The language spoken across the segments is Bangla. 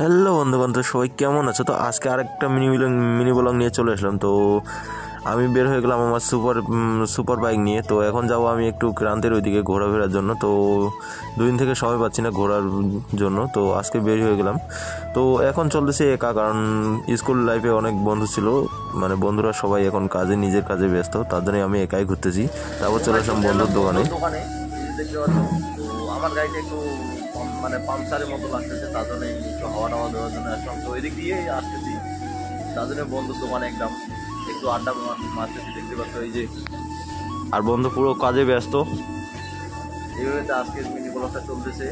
হ্যালো বন্ধুগণ, তো সবাই কেমন আছো? তো আজকে আরেকটা মিনি ব্লগ নিয়ে চলে আসলাম। তো আমি বের হয়ে গেলাম আমার সুপার বাইক নিয়ে। তো এখন যাব আমি একটু ক্রান্তির ওইদিকে ঘোরাফেরার জন্য। তো দুদিন থেকে সময় পাচ্ছি না ঘোরার জন্য, তো আজকে বের হয়ে গেলাম। তো এখন চলতেছে একা, কারণ স্কুল লাইফে অনেক বন্ধু ছিল, মানে বন্ধুরা সবাই এখন নিজের কাজে ব্যস্ত, তার জন্যই আমি একাই ঘুরতেছি। তারপর চলে আসলাম বন্ধুর দোকানে। তো আমার গাড়িটা একটু মানে পাংচারের মতো লাগতেছে, তার জন্য একটু হাওয়া টাওয়া দেওয়ার জন্য আসলাম। তো এদিক দিয়েই আসতেছি, তার জন্য বন্ধুর দোকানে একটু আড্ডা মারতেছি, দেখতে পাচ্ছ এই যে। আর বন্ধু পুরো কাজে ব্যস্ত। এইভাবে তো আজকের মিনি ব্লগটা চলতেছে।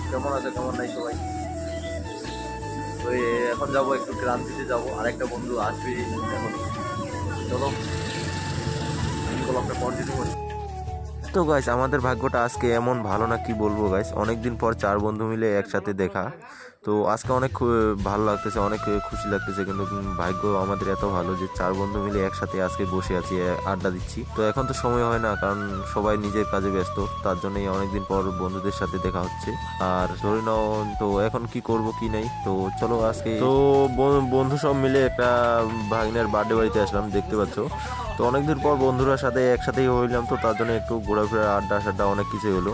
কেমন আছে কেমন নাই সবাই? তো এখন যাবো একটু ক্রান্তিতে যাবো, আরেকটা বন্ধু আসবে এখন। চলো মিনি ব্লগটা কন্টিনিউ করি। তো গাইস, আমাদের ভাগ্যটা আজকে এমন ভালো না, কি বলবো গাইস, অনেকদিন পর 4 বন্ধু মিলে একসাথে দেখা। তো আজকে অনেক ভালো লাগতেছে, অনেক খুশি লাগতেছে। কিন্তু ভাগ্য আমাদের এত ভালো যে 4 বন্ধু মিলে একসাথে আজকে বসে আছি, আড্ডা দিচ্ছি। তো এখন তো সময় হয় না, কারণ সবাই নিজের কাজে ব্যস্ত, তার জন্যই অনেকদিন পর বন্ধুদের সাথে দেখা হচ্ছে। আর ধরে নাও, তো এখন কি করব কি নাই, তো চলো আজকে তো বন্ধু সব মিলে একটা ভাগিনের বার্থডে বাড়িতে আসলাম, দেখতে পাচ্ছ। তো অনেকদিন পর বন্ধুরা সাথে একসাথেই হইলাম, তো তার জন্য একটু ঘোরাফেরা আড্ডা অনেক কিছু হলো।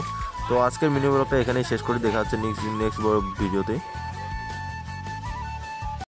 তো আজকের মিনি ব্লগটা এখানেই শেষ করে, দেখা হচ্ছে নেক্সট বড় ভিডিওতে।